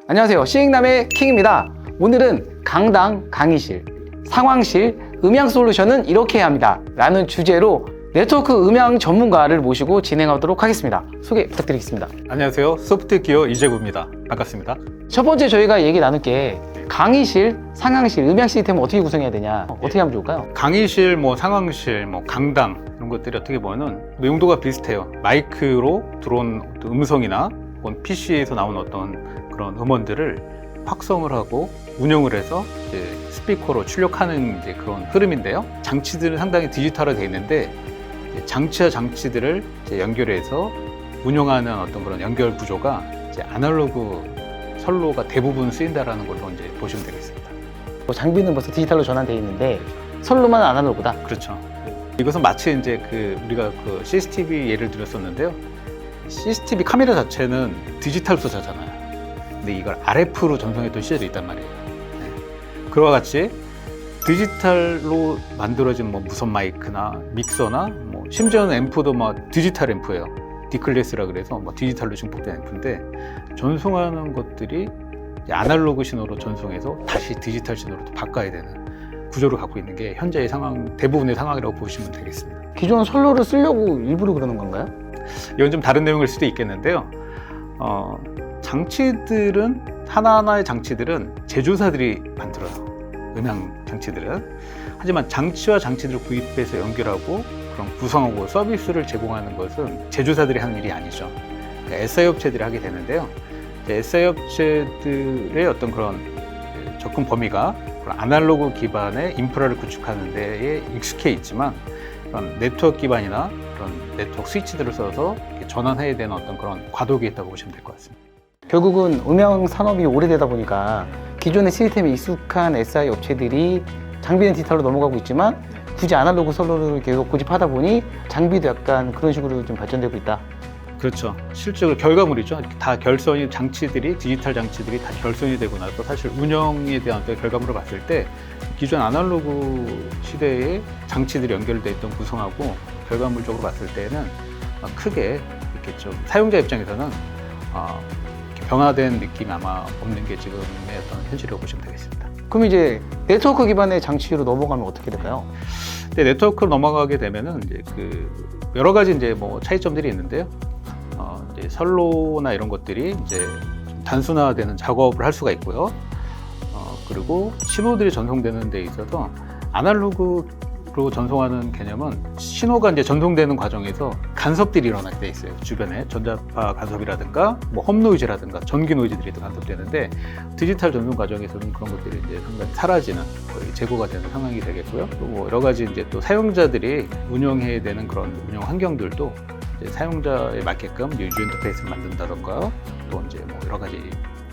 안녕하세요. 시행남의 킹입니다. 오늘은 강당, 강의실, 상황실, 음향 솔루션은 이렇게 해야 합니다 라는 주제로 네트워크 음향 전문가를 모시고 진행하도록 하겠습니다. 소개 부탁드리겠습니다. 안녕하세요. 소프트기어 이재구입니다. 반갑습니다. 첫 번째 저희가 얘기 나눌 게 강의실, 상황실, 음향 시스템을 어떻게 구성해야 되냐, 어떻게 하면 좋을까요? 강의실, 상황실, 강당 이런 것들이 어떻게 보면은 용도가 비슷해요. 마이크로 들어온 음성이나 PC에서 나온 어떤 그런 음원들을 확성을 하고 운영을 해서 이제 스피커로 출력하는 이제 그런 흐름인데요. 장치들은 상당히 디지털화되어 있는데 장치와 장치들을 이제 연결해서 운영하는 어떤 그런 연결 구조가 이제 아날로그 선로가 대부분 쓰인다라는 걸로 이제 보시면 되겠습니다. 장비는 벌써 디지털로 전환되어 있는데 선로만 아날로그다. 그렇죠. 이것은 마치 이제 우리가 CCTV 예를 들었었는데요. CCTV 카메라 자체는 디지털 소자잖아요. 근데 이걸 RF로 전송했던 시절이 있단 말이에요. 네. 그와 같이 디지털로 만들어진 무선 마이크나 믹서나 심지어는 앰프도 디지털 앰프예요. D클래스라 그래서 디지털로 증폭된 앰프인데 전송하는 것들이 아날로그 신호로 전송해서 다시 디지털 신호로 바꿔야 되는 구조를 갖고 있는 게 현재의 상황, 대부분의 상황이라고 보시면 되겠습니다. 기존 선로를 쓰려고 일부러 그러는 건가요? 이건 좀 다른 내용일 수도 있겠는데요. 장치들은 하나하나의 장치들은 제조사들이 만들어요. 음향 장치들은. 하지만 장치와 장치들을 구입해서 연결하고 그런 구성하고 서비스를 제공하는 것은 제조사들이 하는 일이 아니죠. 그러니까 SI 업체들이 하게 되는데요. SI 업체들의 어떤 그런 접근 범위가 그런 아날로그 기반의 인프라를 구축하는 데에 익숙해 있지만 그런 네트워크 기반이나 그런 네트워크 스위치들을 써서 전환해야 되는 어떤 그런 과도기에 있다고 보시면 될 것 같습니다. 결국은 음향 산업이 오래되다 보니까 기존의 시스템에 익숙한 SI 업체들이 장비는 디지털로 넘어가고 있지만 굳이 아날로그 선로를 계속 고집하다 보니 장비도 약간 그런 식으로 좀 발전되고 있다. 그렇죠. 실제로 결과물이죠. 다 결선이 장치들이 디지털 장치들이 다 결선이 되고 나서 사실 운영에 대한 결과물을 봤을 때 기존 아날로그 시대의 장치들이 연결되어 있던 구성하고 결과물적으로 봤을 때는 크게 이렇게 좀 사용자 입장에서는 변화된 느낌이 아마 없는 게 지금의 어떤 현실이라고 보시면 되겠습니다. 그럼 이제 네트워크 기반의 장치로 넘어가면 어떻게 될까요? 네, 네트워크로 넘어가게 되면은 이제 여러 가지 이제 차이점들이 있는데요. 이제 선로나 이런 것들이 이제 좀 단순화되는 작업을 할 수가 있고요. 그리고 신호들이 전송되는 데 있어서 아날로그로 전송하는 개념은 신호가 이제 전송되는 과정에서 간섭들이 일어날 때 있어요. 주변에 전자파 간섭이라든가 홈 노이즈라든가 전기 노이즈들이 간섭되는데 디지털 전송 과정에서는 그런 것들이 이제 상당히 사라지는 거의 제거가 되는 상황이 되겠고요. 또 여러 가지 이제 또 사용자들이 운영해야 되는 그런 운영 환경들도 이제 사용자에 맞게끔 유저 인터페이스를 만든다던가 또 이제 여러 가지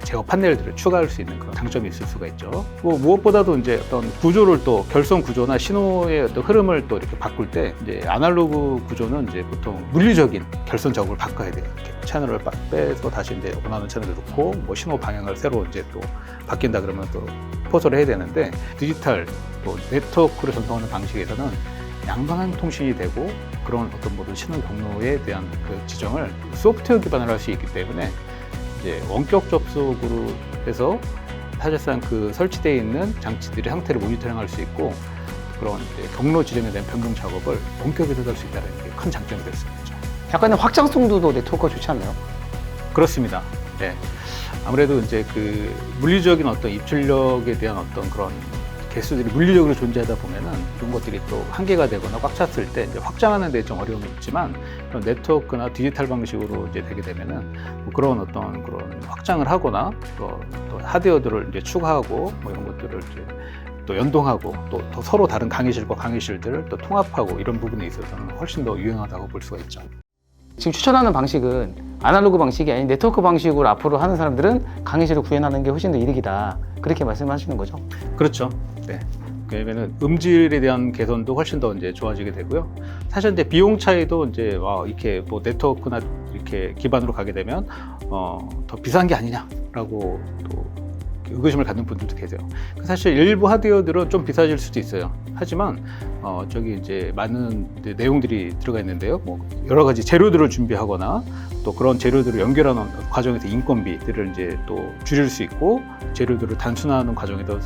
제어 판넬들을 추가할 수 있는 그런 장점이 있을 수가 있죠. 무엇보다도 이제 어떤 구조를 또 결선 구조나 신호의 어떤 흐름을 또 이렇게 바꿀 때 이제 아날로그 구조는 이제 보통 물리적인 결선 작업을 바꿔야 돼요. 이렇게 채널을 빼서 다시 이제 원하는 채널을 넣고 신호 방향을 새로 이제 또 바뀐다 그러면 또 포설을 해야 되는데 디지털 또 네트워크를 전송하는 방식에서는 양방향 통신이 되고 그런 어떤 모든 신호 경로에 대한 그 지정을 소프트웨어 기반으로 할 수 있기 때문에 이제 원격 접속으로 해서 사실상 설치되어 있는 장치들의 상태를 모니터링할 수 있고 그런 이제 경로 지정에 대한 변경 작업을 원격에서 할 수 있다는 게 큰 장점이 될 수 있죠. 약간의 확장성도 네트워크가 좋지 않나요? 그렇습니다. 네. 아무래도 이제 물리적인 어떤 입출력에 대한 어떤 그런 개수들이 물리적으로 존재하다 보면은 이런 것들이 또 한계가 되거나 꽉 찼을 때 이제 확장하는 데 좀 어려움이 있지만 그런 네트워크나 디지털 방식으로 이제 되게 되면은 그런 어떤 그런 확장을 하거나 또 하드웨어들을 이제 추가하고 이런 것들을 이제 또 연동하고 또 서로 다른 강의실과 강의실들을 또 통합하고 이런 부분에 있어서는 훨씬 더 유용하다고 볼 수가 있죠. 지금 추천하는 방식은 아날로그 방식이 아닌 네트워크 방식으로 앞으로 하는 사람들은 강의실을 구현하는 게 훨씬 더 이득이다. 그렇게 말씀하시는 거죠? 그렇죠. 네. 왜냐면은 음질에 대한 개선도 훨씬 더 이제 좋아지게 되고요. 사실 이제 비용 차이도 이제 이렇게 네트워크나 이렇게 기반으로 가게 되면 더 비싼 게 아니냐라고 또 의구심을 갖는 분들도 계세요. 사실 일부 하드웨어들은 좀 비싸질 수도 있어요. 하지만 저기 이제 많은 이제 내용들이 들어가 있는데요. 뭐 여러 가지 재료들을 준비하거나 또 그런 재료들을 연결하는 과정에서 인건비들을 이제 또 줄일 수 있고 재료들을 단순화하는 과정에서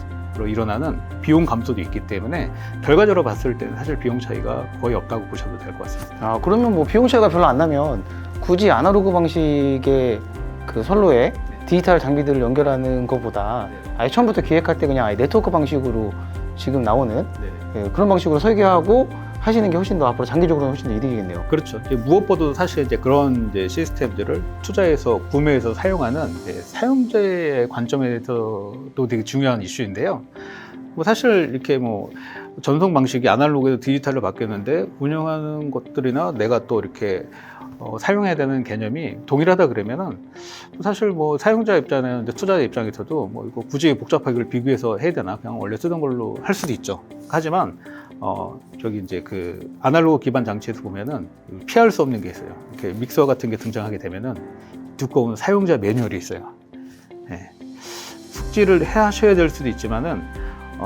일어나는 비용 감소도 있기 때문에 결과적으로 봤을 때는 사실 비용 차이가 거의 없다고 보셔도 될 것 같습니다. 아, 그러면 뭐 비용 차이가 별로 안 나면 굳이 아날로그 방식의 그 선로에 디지털 장비들을 연결하는 것보다 아예 처음부터 기획할 때 그냥 아예 네트워크 방식으로 지금 나오는 예, 그런 방식으로 설계하고 하시는 게 훨씬 더 앞으로 장기적으로는 훨씬 더 이득이겠네요. 그렇죠. 이제 무엇보다도 사실 이제 그런 이제 시스템들을 투자해서 구매해서 사용하는 이제 사용자의 관점에서도 되게 중요한 이슈인데요. 뭐 사실 이렇게 뭐 전송 방식이 아날로그에서 디지털로 바뀌었는데 운영하는 것들이나 내가 또 이렇게 사용해야 되는 개념이 동일하다 그러면은 사실 뭐 사용자 입장에는 투자자 입장에서도 뭐 이거 굳이 복잡하게 비교해서 해야 되나 그냥 원래 쓰던 걸로 할 수도 있죠. 하지만 저기 이제 그 아날로그 기반 장치에서 보면은 피할 수 없는 게 있어요. 이렇게 믹서 같은 게 등장하게 되면은 두꺼운 사용자 매뉴얼이 있어요. 네. 숙지를 하셔야 될 수도 있지만은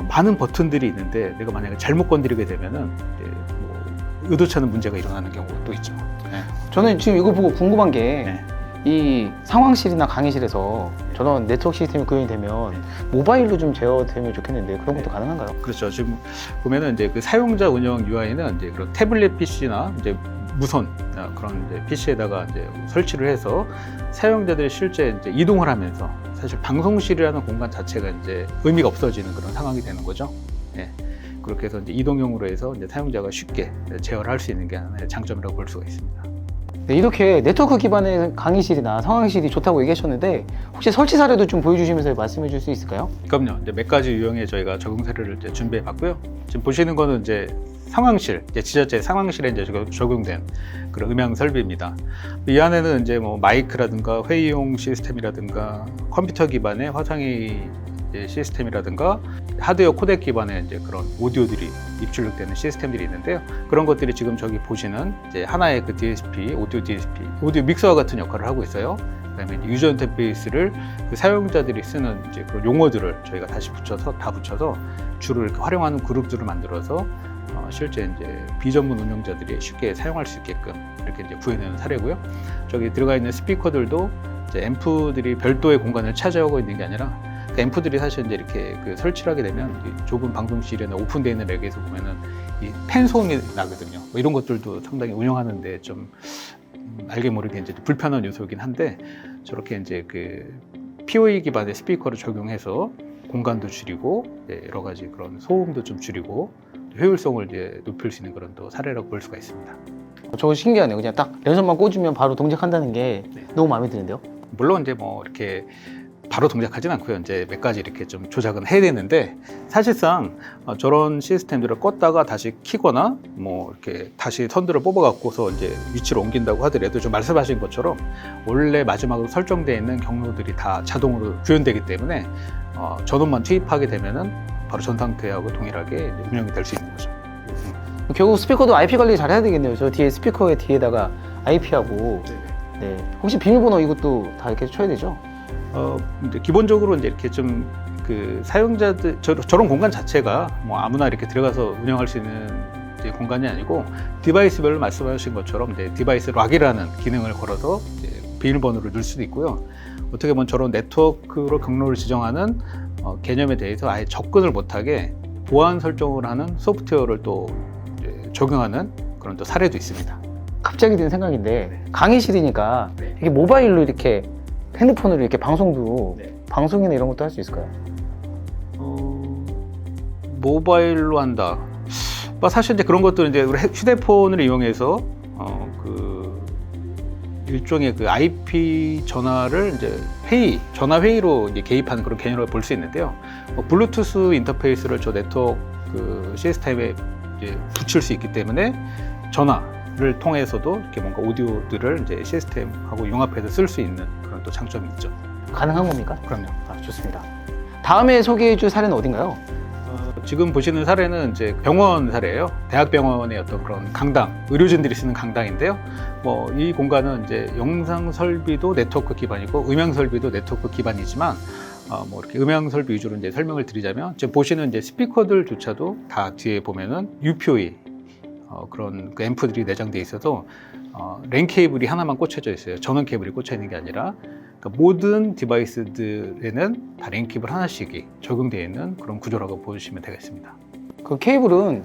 많은 버튼들이 있는데 내가 만약에 잘못 건드리게 되면은 이제 뭐 의도치 않은 문제가 일어나는 경우가 또 있죠. 네. 저는 지금 이거 보고 궁금한 게 네. 이 상황실이나 강의실에서 저런 네트워크 시스템이 구현이 되면 모바일로 좀 제어되면 좋겠는데 그런 것도 가능한가요? 그렇죠. 지금 보면은 이제 그 사용자 운영 UI는 이제 그런 태블릿 PC나 이제 무선 그런 이제 PC에다가 이제 설치를 해서 사용자들이 실제 이제 이동을 하면서 사실 방송실이라는 공간 자체가 이제 의미가 없어지는 그런 상황이 되는 거죠. 예. 그렇게 해서 이제 이동형으로 해서 이제 사용자가 쉽게 제어를 할 수 있는 게 하나의 장점이라고 볼 수가 있습니다. 네, 이렇게 네트워크 기반의 강의실이나 상황실이 좋다고 얘기하셨는데 혹시 설치 사례도 좀 보여주시면서 말씀해 줄 수 있을까요? 그럼요. 이제 몇 가지 유형의 저희가 적용 사례를 이제 준비해 봤고요. 지금 보시는 거는 이제 상황실, 이제 지자체 상황실에 이제 적용된 그런 음향 설비입니다. 이 안에는 이제 뭐 마이크라든가 회의용 시스템이라든가 컴퓨터 기반의 화상회의 시스템이라든가 하드웨어 코덱 기반의 이제 그런 오디오들이 입출력되는 시스템들이 있는데요. 그런 것들이 지금 저기 보시는 이제 하나의 그 DSP, 오디오 DSP, 오디오 믹서와 같은 역할을 하고 있어요. 그다음에 유저 인터페이스를 그 사용자들이 쓰는 이제 그런 용어들을 저희가 다시 붙여서 주로 이렇게 활용하는 그룹들을 만들어서 실제 이제 비전문 운영자들이 쉽게 사용할 수 있게끔 이렇게 이제 구현하는 사례고요. 저기 들어가 있는 스피커들도 이제 앰프들이 별도의 공간을 차지하고 있는 게 아니라 그 앰프들이 사실 이제 이렇게 그 설치를 하게 되면 이 좁은 방송실이나 오픈되어 있는 렉에서 보면은 이 팬 소음이 나거든요. 뭐 이런 것들도 상당히 운영하는데 좀 알게 모르게 이제 불편한 요소이긴 한데 저렇게 이제 그 PoE 기반의 스피커를 적용해서 공간도 줄이고 여러 가지 그런 소음도 좀 줄이고 효율성을 이제 높일 수 있는 그런 또 사례라고 볼 수가 있습니다. 저거 신기하네요. 그냥 딱 랜선만 꽂으면 바로 동작한다는 게 너무 마음에 드는데요. 물론 이제 뭐 이렇게 바로 동작하진 않고요. 이제 몇 가지 이렇게 좀 조작은 해야 되는데 사실상 저런 시스템들을 껐다가 다시 키거나 뭐 이렇게 다시 선들을 뽑아갖고서 이제 위치로 옮긴다고 하더라도 좀 말씀하신 것처럼 원래 마지막으로 설정되어 있는 경로들이 다 자동으로 구현되기 때문에 전원만 투입하게 되면은 바로 전 상태하고 동일하게 운영이 될 수 있는 거죠. 결국 스피커도 IP 관리 잘 해야 되겠네요. 저 뒤에 스피커의 뒤에다가 IP하고 네. 혹시 비밀번호 이것도 다 이렇게 쳐야 되죠? 이제 기본적으로 이제 이렇게 좀 그 사용자들 저런 공간 자체가 뭐 아무나 이렇게 들어가서 운영할 수 있는 이제 공간이 아니고 디바이스별로 말씀하신 것처럼 이제 디바이스 락이라는 기능을 걸어서 이제 비밀번호를 넣을 수도 있고요. 어떻게 보면 저런 네트워크로 경로를 지정하는 개념에 대해서 아예 접근을 못하게 보안 설정을 하는 소프트웨어를 또 이제 적용하는 그런 또 사례도 있습니다. 갑자기 든 생각인데 강의실이니까 이게 모바일로 이렇게 핸드폰으로 이렇게 방송도 방송이나 이런 것도 할 수 있을까요? 모바일로 한다. 사실 이제 그런 것들은 이제 우리 휴대폰을 이용해서 그 일종의 그 IP 전화를 이제 전화 회의로 이제 개입하는 그런 개념으로 볼 수 있는데요. 블루투스 인터페이스를 저 네트워크 그 시스템에 이제 붙일 수 있기 때문에 전화를 통해서도 이렇게 뭔가 오디오들을 이제 시스템하고 융합해서 쓸 수 있는 그런 또 장점이 있죠. 가능한 겁니까? 그럼요. 좋습니다. 다음에 소개해 줄 사례는 어딘가요? 지금 보시는 사례는 이제 병원 사례예요. 대학병원의 어떤 그런 강당, 의료진들이 쓰는 강당인데요. 이 공간은 이제 영상 설비도 네트워크 기반이고 음향 설비도 네트워크 기반이지만 뭐 이렇게 음향 설비 위주로 이제 설명을 드리자면 지금 보시는 이제 스피커들조차도 다 뒤에 보면은 UPOE 그런 그 앰프들이 내장되어 있어서 랜 케이블이 하나만 꽂혀져 있어요. 전원 케이블이 꽂혀 있는 게 아니라 그러니까 모든 디바이스들에는 다 랜 케이블 하나씩이 적용되어 있는 그런 구조라고 보시면 되겠습니다. 그 케이블은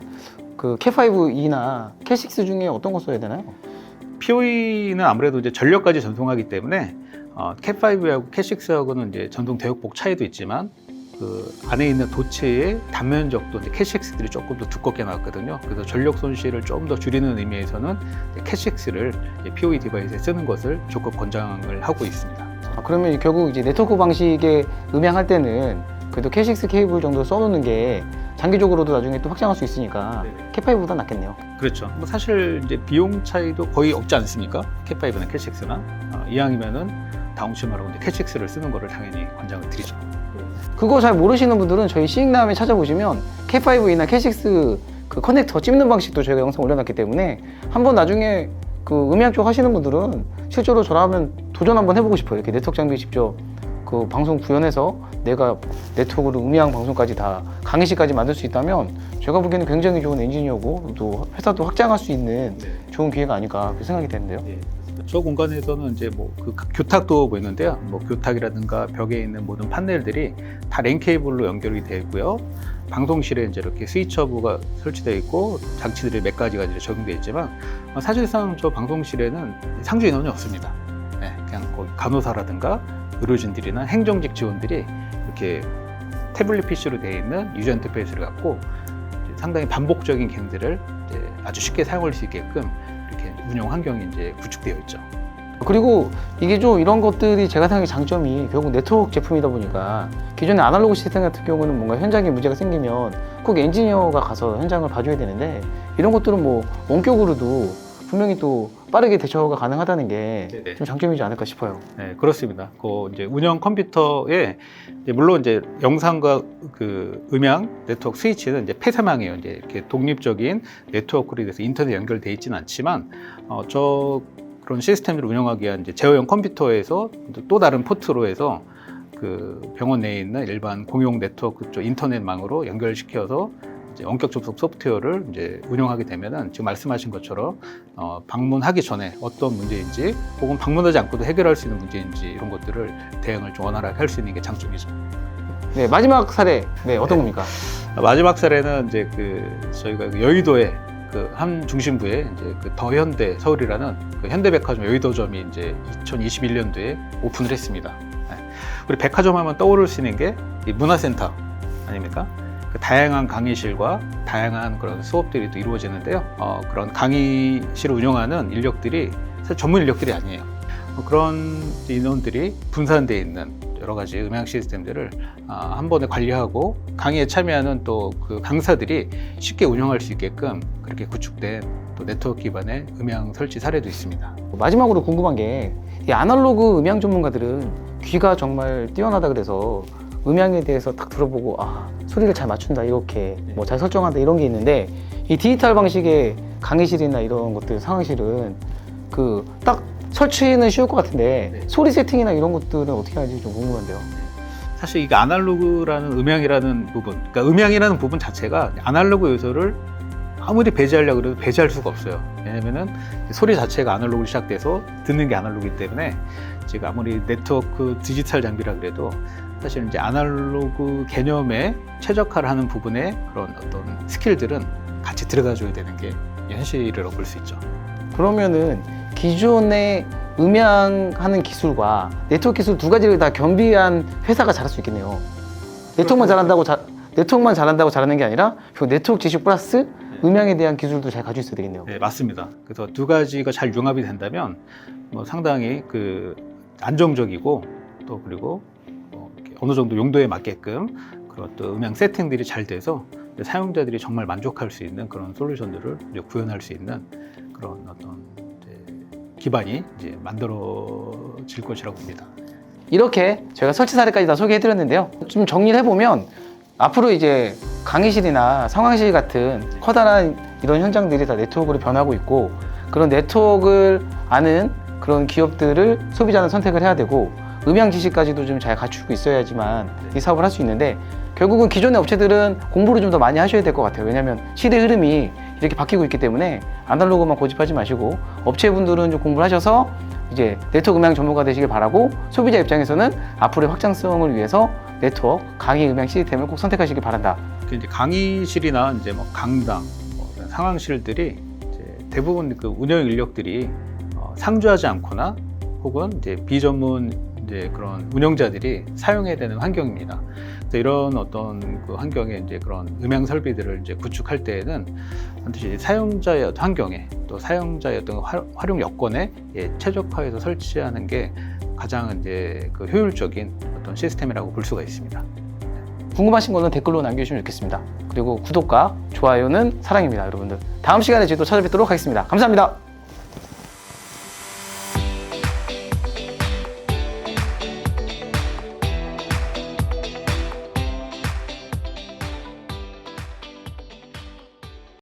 그 Cat5e나 Cat6 중에 어떤 거 써야 되나요? POE는 아무래도 이제 전력까지 전송하기 때문에 cat5하고 cat6하고는 이제 전동 대역폭 차이도 있지만 그 안에 있는 도체의 단면적도 이제 cat6들이 조금 더 두껍게 나왔거든요. 그래서 전력 손실을 좀 더 줄이는 의미에서는 cat6를 POE 디바이스에 쓰는 것을 적극 권장을 하고 있습니다. 그러면 결국 이제 네트워크 방식의 음향할 때는 그래도 Cat6 케이블 정도 써놓는 게 장기적으로도 나중에 또 확장할 수 있으니까 cat5보다 낫겠네요. 그렇죠. 뭐 사실 이제 비용 차이도 거의 없지 않습니까? cat5나 cat6나 이왕이면은 다운심하라고 이제 cat6를 쓰는 거를 당연히 권장을 드리죠. 그거 잘 모르시는 분들은 저희 시익남에 찾아보시면 Cat5e나 Cat6 그 커넥터 찝는 방식도 저희가 영상 올려놨기 때문에 한번 나중에 그 음향 쪽 하시는 분들은 실제로 저라면 도전 한번 해보고 싶어요. 이렇게 네트워크 장비 직접 그 방송 구현해서 내가 네트워크로 음향 방송까지 다 강의실까지 만들 수 있다면 제가 보기에는 굉장히 좋은 엔지니어고 또 회사도 확장할 수 있는 좋은 기회가 아닐까 그렇게 생각이 되는데요. 저 공간에서는 이제 뭐 그 교탁도 보이는데요. 뭐 교탁이라든가 벽에 있는 모든 판넬들이 다 랜 케이블로 연결이 되고요. 방송실에 이제 이렇게 스위처부가 설치되어 있고 장치들이 몇 가지가 이제 적용되어 있지만 사실상 저 방송실에는 상주 인원이 없습니다. 네, 그냥 거기 간호사라든가 의료진들이나 행정직 직원들이 이렇게 태블릿 PC로 되어 있는 유저 인터페이스를 갖고 상당히 반복적인 기능들을 이제 아주 쉽게 사용할 수 있게끔 이렇게 운영 환경이 이제 구축되어 있죠. 그리고 이게 좀 이런 것들이 제가 생각하는 장점이 결국 네트워크 제품이다 보니까 기존의 아날로그 시스템 같은 경우는 뭔가 현장에 문제가 생기면 꼭 엔지니어가 가서 현장을 봐줘야 되는데 이런 것들은 뭐 원격으로도 분명히 또 빠르게 대처가 가능하다는 게 좀 장점이지 않을까 싶어요. 네, 그렇습니다. 그 이제 운영 컴퓨터에 이제 물론 이제 영상과 그 음향 네트워크 스위치는 이제 폐사망이에요. 이제 이렇게 독립적인 네트워크로 돼서 인터넷 연결돼 있지는 않지만 저 그런 시스템을 운영하기 위한 이제 제어용 컴퓨터에서 또 다른 포트로 해서 그 병원 내에 있는 일반 공용 네트워크 쪽 인터넷망으로 연결시켜서 이제 원격 접속 소프트웨어를 이제 운영하게 되면은 지금 말씀하신 것처럼 방문하기 전에 어떤 문제인지 혹은 방문하지 않고도 해결할 수 있는 문제인지 이런 것들을 대응을 좀 원활하게 할 수 있는 게 장점이죠. 네, 마지막 사례 어떤 겁니까? 마지막 사례는 이제 그 저희가 그 여의도에 그 한 중심부에 이제 그 더현대 서울이라는 그 현대백화점 여의도점이 이제 2021년도에 오픈을 했습니다. 네. 우리 백화점 하면 떠오를 수 있는 게 이 문화센터 아닙니까? 그 다양한 강의실과 다양한 그런 수업들이 또 이루어지는데요. 그런 강의실을 운영하는 인력들이 사실 전문 인력들이 아니에요. 그런 인원들이 분산되어 있는 여러 가지 음향 시스템들을 한 번에 관리하고 강의에 참여하는 또 그 강사들이 쉽게 운영할 수 있게끔 그렇게 구축된 또 네트워크 기반의 음향 설치 사례도 있습니다. 마지막으로 궁금한 게 이 아날로그 음향 전문가들은 귀가 정말 뛰어나다 그래서 음향에 대해서 딱 들어보고 소리를 잘 맞춘다 이렇게 뭐 잘 설정한다 이런 게 있는데 이 디지털 방식의 강의실이나 이런 것들 상황실은 그 딱 설치는 쉬울 것 같은데 소리 세팅이나 이런 것들은 어떻게 하는지 좀 궁금한데요. 사실 이게 아날로그라는 음향이라는 부분, 그러니까 음향이라는 부분 자체가 아날로그 요소를 아무리 배제하려고 해도 배제할 수가 없어요. 왜냐면은 소리 자체가 아날로그로 시작돼서 듣는 게 아날로그이기 때문에 지금 아무리 네트워크 디지털 장비라 그래도 사실 이제 아날로그 개념에 최적화를 하는 부분에 그런 어떤 스킬들은 같이 들어가줘야 되는 게 현실이라고 볼 수 있죠. 그러면은 기존의 음향하는 기술과 네트워크 기술 두 가지를 다 겸비한 회사가 잘할 수 있겠네요. 네트워크만 잘한다고 잘하는 게 아니라 그 네트워크 지식 플러스 음향에 대한 기술도 잘 가지고 있어야 되겠네요. 네, 맞습니다. 그래서 두 가지가 잘 융합이 된다면 뭐 상당히 그 안정적이고 또 그리고 어느 정도 용도에 맞게끔 그런 또 음향 세팅들이 잘 돼서 사용자들이 정말 만족할 수 있는 그런 솔루션들을 이제 구현할 수 있는 그런 어떤 기반이 이제 만들어질 것이라고 봅니다. 이렇게 저희가 설치 사례까지 다 소개해드렸는데요. 좀 정리를 해보면 앞으로 이제 강의실이나 상황실 같은 커다란 이런 현장들이 다 네트워크로 변하고 있고 그런 네트워크를 아는 그런 기업들을 소비자는 선택을 해야 되고 음향 지식까지도 좀 잘 갖추고 있어야지만 이 사업을 할 수 있는데, 결국은 기존의 업체들은 공부를 좀 더 많이 하셔야 될 것 같아요. 왜냐하면 시대 흐름이 이렇게 바뀌고 있기 때문에 아날로그만 고집하지 마시고 업체분들은 좀 공부를 하셔서 이제 네트워크 음향 전문가 되시길 바라고, 소비자 입장에서는 앞으로의 확장성을 위해서 네트워크 강의 음향 시스템을 꼭 선택하시길 바란다. 이제 강의실이나 이제 뭐 강당, 이런 상황실들이 이제 대부분 그 운영 인력들이 상주하지 않거나 혹은 이제 비전문 이제 그런 운영자들이 사용해야 되는 환경입니다. 그래서 이런 어떤 그 환경에 이제 그런 음향 설비들을 이제 구축할 때에는 반드시 사용자의 어떤 환경에, 또 사용자의 어떤 활용 여건에 최적화해서 설치하는 게 가장 이제 그 효율적인 어떤 시스템이라고 볼 수가 있습니다. 궁금하신 거는 댓글로 남겨주시면 좋겠습니다. 그리고 구독과 좋아요는 사랑입니다, 여러분들. 다음 시간에 저희 또 찾아뵙도록 하겠습니다. 감사합니다.